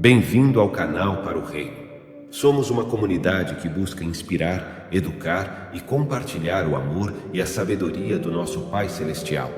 Bem-vindo ao canal Para o Reino. Somos uma comunidade que busca inspirar, educar e compartilhar o amor e a sabedoria do nosso Pai Celestial.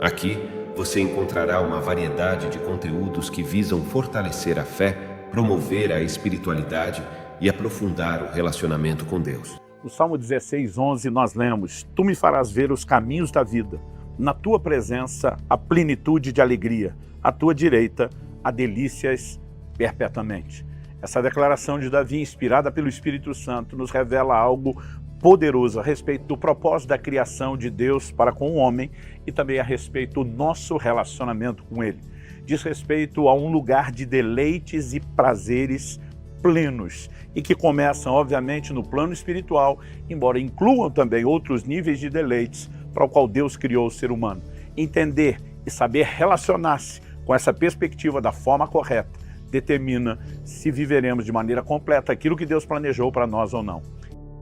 Aqui você encontrará uma variedade de conteúdos que visam fortalecer a fé, promover a espiritualidade e aprofundar o relacionamento com Deus. No Salmo 16:11 nós lemos: Tu me farás ver os caminhos da vida, na tua presença a plenitude de alegria, à tua direita há delícias perpetuamente. Essa declaração de Davi, inspirada pelo Espírito Santo, nos revela algo poderoso a respeito do propósito da criação de Deus para com o homem e também a respeito do nosso relacionamento com ele. Diz respeito a um lugar de deleites e prazeres plenos e que começam, obviamente, no plano espiritual, embora incluam também outros níveis de deleites para o qual Deus criou o ser humano. Entender e saber relacionar-se com essa perspectiva da forma correta determina se viveremos de maneira completa aquilo que Deus planejou para nós ou não.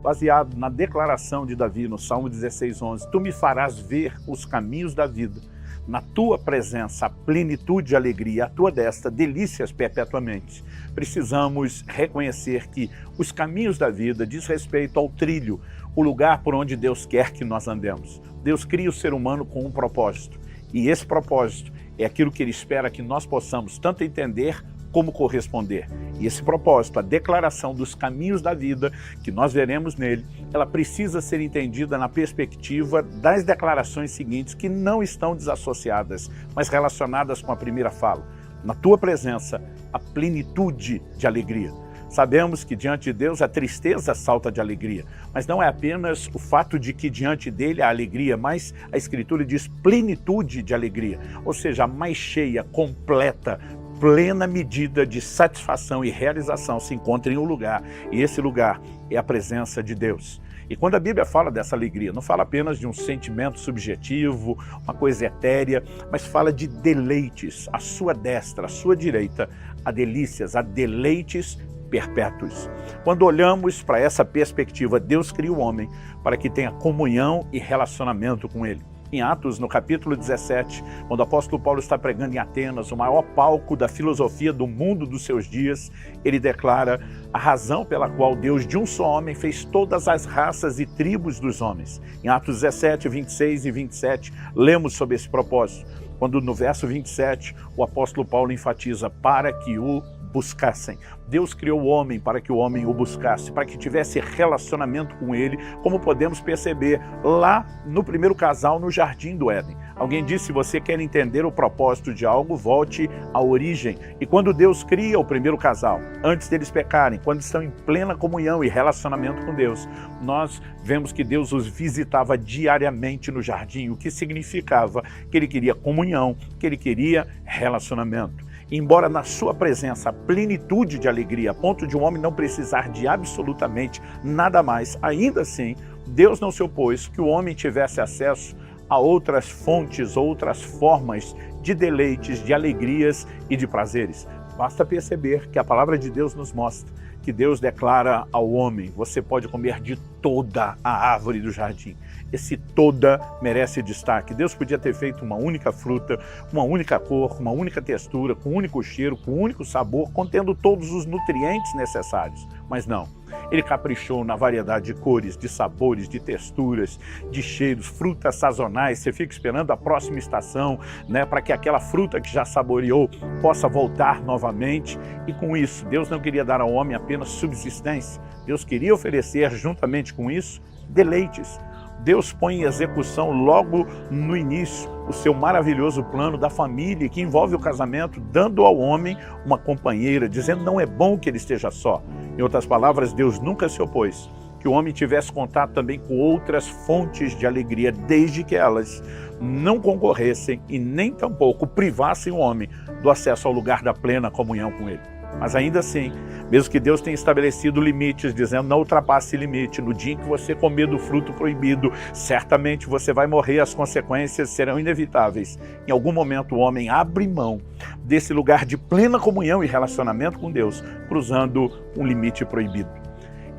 Baseado na declaração de Davi no Salmo 16:11, Tu me farás ver os caminhos da vida, na tua presença a plenitude de alegria, à tua destra delícias perpetuamente. Precisamos reconhecer que os caminhos da vida diz respeito ao trilho, o lugar por onde Deus quer que nós andemos. Deus cria o ser humano com um propósito, e esse propósito é aquilo que Ele espera que nós possamos tanto entender como corresponder. E esse propósito, a declaração dos caminhos da vida que nós veremos nele, ela precisa ser entendida na perspectiva das declarações seguintes, que não estão desassociadas, mas relacionadas com a primeira fala. Na tua presença, a plenitude de alegria. Sabemos que diante de Deus a tristeza salta de alegria, mas não é apenas o fato de que diante dele há alegria, mas a Escritura diz plenitude de alegria, ou seja, a mais cheia, completa, plena medida de satisfação e realização se encontra em um lugar, e esse lugar é a presença de Deus. E quando a Bíblia fala dessa alegria, não fala apenas de um sentimento subjetivo, uma coisa etérea, mas fala de deleites, à sua destra, à sua direita, há delícias, há deleites perpétuos. Quando olhamos para essa perspectiva, Deus cria o homem para que tenha comunhão e relacionamento com ele. Em Atos, no capítulo 17, quando o apóstolo Paulo está pregando em Atenas, o maior palco da filosofia do mundo dos seus dias, ele declara a razão pela qual Deus de um só homem fez todas as raças e tribos dos homens. Em Atos 17, 26 e 27, lemos sobre esse propósito, quando no verso 27, o apóstolo Paulo enfatiza para que o buscassem. Deus criou o homem para que o homem o buscasse, para que tivesse relacionamento com ele, como podemos perceber lá no primeiro casal no Jardim do Éden. Alguém disse, se você quer entender o propósito de algo, volte à origem. E quando Deus cria o primeiro casal, antes deles pecarem, quando estão em plena comunhão e relacionamento com Deus, nós vemos que Deus os visitava diariamente no jardim, o que significava que ele queria comunhão, que ele queria relacionamento. Embora na sua presença a plenitude de alegria, a ponto de um homem não precisar de absolutamente nada mais, ainda assim, Deus não se opôs que o homem tivesse acesso a outras fontes, outras formas de deleites, de alegrias e de prazeres. Basta perceber que a palavra de Deus nos mostra que Deus declara ao homem, você pode comer de toda a árvore do jardim. Esse toda merece destaque. Deus podia ter feito uma única fruta, uma única cor, uma única textura, com um único cheiro, com um único sabor, contendo todos os nutrientes necessários. Mas não. Ele caprichou na variedade de cores, de sabores, de texturas, de cheiros, frutas sazonais. Você fica esperando a próxima estação, né, para que aquela fruta que já saboreou possa voltar novamente. E com isso, Deus não queria dar ao homem apenas subsistência. Deus queria oferecer, juntamente com isso, deleites. Deus põe em execução logo no início o seu maravilhoso plano da família que envolve o casamento, dando ao homem uma companheira, dizendo não é bom que ele esteja só. Em outras palavras, Deus nunca se opôs que o homem tivesse contato também com outras fontes de alegria, desde que elas não concorressem e nem tampouco privassem o homem do acesso ao lugar da plena comunhão com ele. Mas ainda assim, mesmo que Deus tenha estabelecido limites, dizendo não ultrapasse limite, no dia em que você comer do fruto proibido, certamente você vai morrer, as consequências serão inevitáveis. Em algum momento o homem abre mão desse lugar de plena comunhão e relacionamento com Deus, cruzando um limite proibido.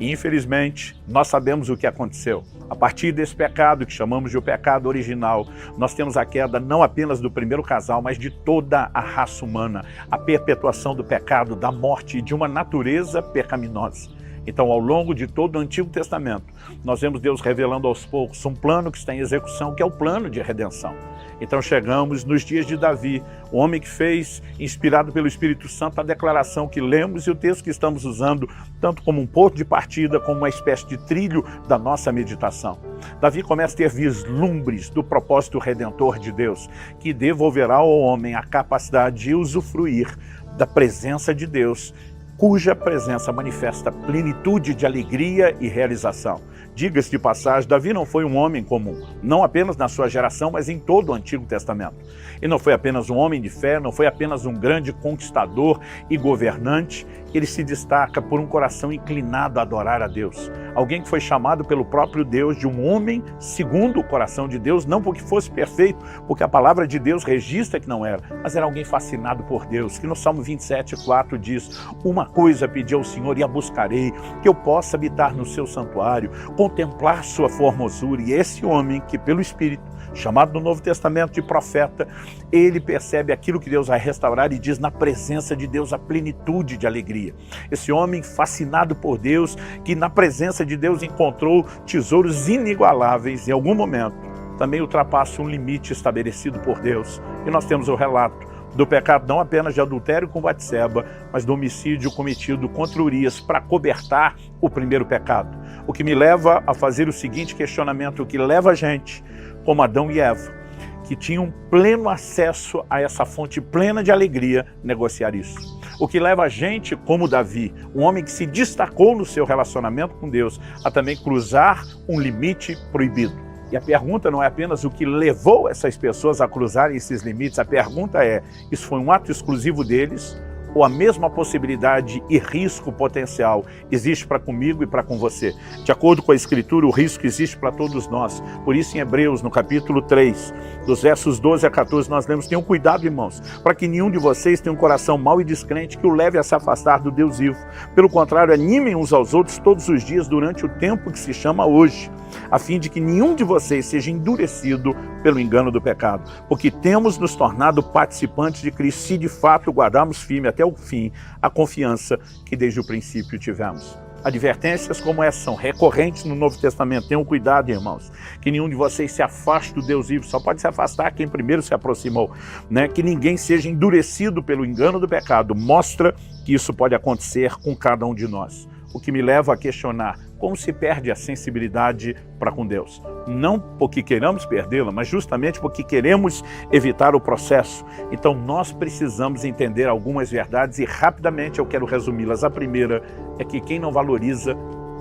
E infelizmente, nós sabemos o que aconteceu. A partir desse pecado, que chamamos de o pecado original, nós temos a queda não apenas do primeiro casal, mas de toda a raça humana, a perpetuação do pecado, da morte e de uma natureza pecaminosa. Então, ao longo de todo o Antigo Testamento, nós vemos Deus revelando aos poucos um plano que está em execução, que é o plano de redenção. Então chegamos nos dias de Davi, o homem que fez, inspirado pelo Espírito Santo, a declaração que lemos e o texto que estamos usando, tanto como um ponto de partida, como uma espécie de trilho da nossa meditação. Davi começa a ter vislumbres do propósito redentor de Deus, que devolverá ao homem a capacidade de usufruir da presença de Deus, cuja presença manifesta plenitude de alegria e realização. Diga-se de passagem, Davi não foi um homem comum, não apenas na sua geração, mas em todo o Antigo Testamento. E não foi apenas um homem de fé, não foi apenas um grande conquistador e governante. Ele se destaca por um coração inclinado a adorar a Deus. Alguém que foi chamado pelo próprio Deus de um homem segundo o coração de Deus, não porque fosse perfeito, porque a palavra de Deus registra que não era, mas era alguém fascinado por Deus, que no Salmo 27:4 diz: uma coisa pedi ao Senhor e a buscarei, que eu possa habitar no seu santuário, contemplar sua formosura. E esse homem que pelo Espírito, chamado no Novo Testamento de profeta, ele percebe aquilo que Deus vai restaurar e diz: na presença de Deus a plenitude de alegria. Esse homem fascinado por Deus, que na presença de Deus encontrou tesouros inigualáveis, em algum momento também ultrapassa um limite estabelecido por Deus. E nós temos o relato do pecado não apenas de adultério com Batseba, mas do homicídio cometido contra Urias para cobertar o primeiro pecado. O que me leva a fazer o seguinte questionamento, o que leva a gente, como Adão e Eva, que tinham pleno acesso a essa fonte plena de alegria, negociar isso. O que leva a gente, como Davi, um homem que se destacou no seu relacionamento com Deus, a também cruzar um limite proibido. E a pergunta não é apenas o que levou essas pessoas a cruzarem esses limites, a pergunta é: isso foi um ato exclusivo deles? Ou a mesma possibilidade e risco potencial existe para comigo e para com você? De acordo com a Escritura, o risco existe para todos nós. Por isso, em Hebreus, no capítulo 3, dos versos 12 a 14, nós lemos: tenham cuidado, irmãos, para que nenhum de vocês tenha um coração mau e descrente que o leve a se afastar do Deus vivo. Pelo contrário, animem uns aos outros todos os dias durante o tempo que se chama hoje, a fim de que nenhum de vocês seja endurecido pelo engano do pecado. Porque temos nos tornado participantes de Cristo, se de fato guardarmos firme até o fim a confiança que desde o princípio tivemos. Advertências como essas são recorrentes no Novo Testamento. Tenham cuidado, irmãos, que nenhum de vocês se afaste do Deus vivo. Só pode se afastar quem primeiro se aproximou, né? Que ninguém seja endurecido pelo engano do pecado. Mostra que isso pode acontecer com cada um de nós. O que me leva a questionar como se perde a sensibilidade para com Deus. Não porque queiramos perdê-la, mas justamente porque queremos evitar o processo. Então nós precisamos entender algumas verdades e rapidamente eu quero resumi-las. A primeira é que quem não valoriza,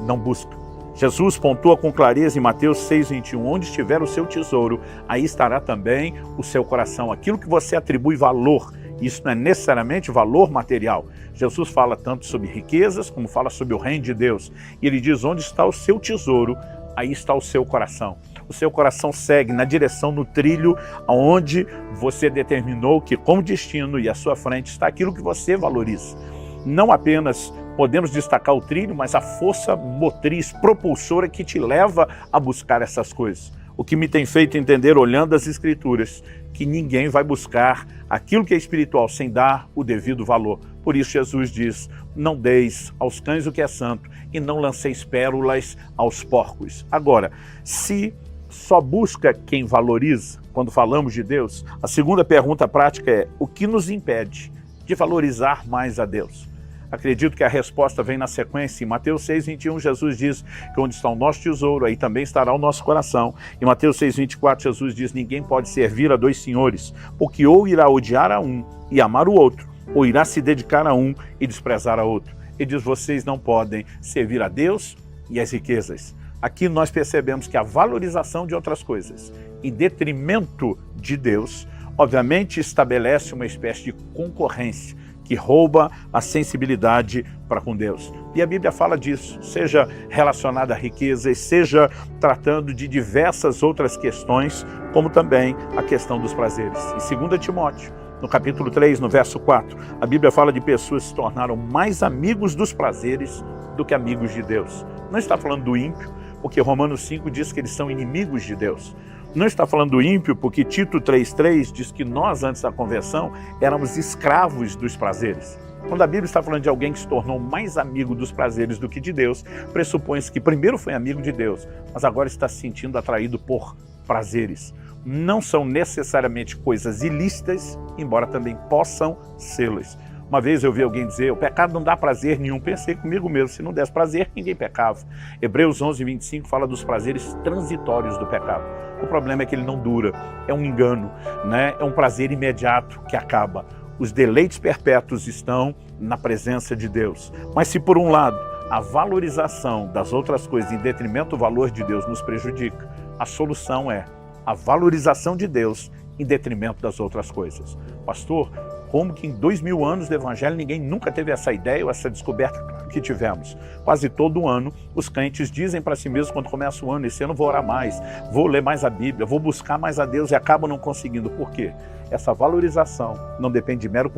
não busca. Jesus pontua com clareza em Mateus 6:21, onde estiver o seu tesouro, aí estará também o seu coração. Aquilo que você atribui valor, isso não é necessariamente valor material. Jesus fala tanto sobre riquezas, como fala sobre o reino de Deus. E ele diz: onde está o seu tesouro, aí está o seu coração. O seu coração segue na direção, no trilho, aonde você determinou que como destino e à sua frente está aquilo que você valoriza. Não apenas podemos destacar o trilho, mas a força motriz, propulsora que te leva a buscar essas coisas. O que me tem feito entender, olhando as Escrituras, que ninguém vai buscar aquilo que é espiritual sem dar o devido valor. Por isso Jesus diz: não deis aos cães o que é santo e não lanceis pérolas aos porcos. Agora, se só busca quem valoriza, quando falamos de Deus, a segunda pergunta prática é: o que nos impede de valorizar mais a Deus? Acredito que a resposta vem na sequência. Em Mateus 6:21, Jesus diz que onde está o nosso tesouro, aí também estará o nosso coração. Em Mateus 6:24, Jesus diz: ninguém pode servir a dois senhores, porque ou irá odiar a um e amar o outro, ou irá se dedicar a um e desprezar a outro. Ele diz: vocês não podem servir a Deus e as riquezas. Aqui nós percebemos que a valorização de outras coisas, em detrimento de Deus, obviamente estabelece uma espécie de concorrência, que rouba a sensibilidade para com Deus. E a Bíblia fala disso, seja relacionada a riquezas, seja tratando de diversas outras questões, como também a questão dos prazeres. Em 2 Timóteo, no capítulo 3, no verso 4, a Bíblia fala de pessoas que se tornaram mais amigos dos prazeres do que amigos de Deus. Não está falando do ímpio, porque Romanos 5 diz que eles são inimigos de Deus. Não está falando do ímpio, porque Tito 3,3 diz que nós, antes da conversão, éramos escravos dos prazeres. Quando a Bíblia está falando de alguém que se tornou mais amigo dos prazeres do que de Deus, pressupõe-se que primeiro foi amigo de Deus, mas agora está se sentindo atraído por prazeres. Não são necessariamente coisas ilícitas, embora também possam sê-las. Uma vez eu vi alguém dizer, o pecado não dá prazer nenhum. Pensei comigo mesmo, se não desse prazer, ninguém pecava. Hebreus 11:25 fala dos prazeres transitórios do pecado. O problema é que ele não dura, é um engano, né? É um prazer imediato que acaba. Os deleites perpétuos estão na presença de Deus. Mas se por um lado a valorização das outras coisas em detrimento do valor de Deus nos prejudica, a solução é a valorização de Deus em detrimento das outras coisas. Pastor, como que em 2000 anos do Evangelho ninguém nunca teve essa ideia ou essa descoberta que tivemos? Quase todo ano os crentes dizem para si mesmos quando começa o ano, esse ano vou orar mais, vou ler mais a Bíblia, vou buscar mais a Deus e acabam não conseguindo. Por quê? Essa valorização não depende de mero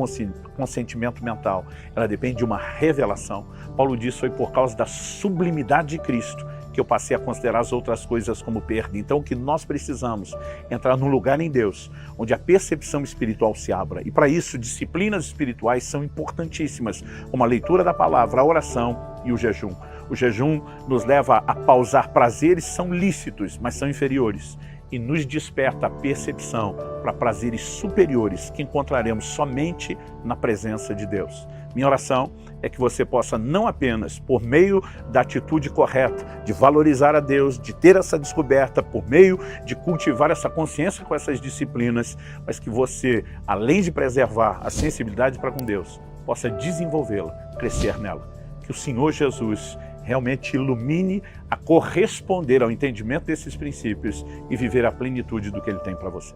consentimento mental, ela depende de uma revelação. Paulo diz, foi por causa da sublimidade de Cristo que eu passei a considerar as outras coisas como perda. Então o que nós precisamos é entrar num lugar em Deus, onde a percepção espiritual se abra. E para isso, disciplinas espirituais são importantíssimas, como a leitura da palavra, a oração e o jejum. O jejum nos leva a pausar prazeres, são lícitos, mas são inferiores. E nos desperta a percepção para prazeres superiores que encontraremos somente na presença de Deus. Minha oração é que você possa não apenas, por meio da atitude correta, de valorizar a Deus, de ter essa descoberta, por meio de cultivar essa consciência com essas disciplinas, mas que você, além de preservar a sensibilidade para com Deus, possa desenvolvê-la, crescer nela. Que o Senhor Jesus realmente ilumine a corresponder ao entendimento desses princípios e viver a plenitude do que Ele tem para você.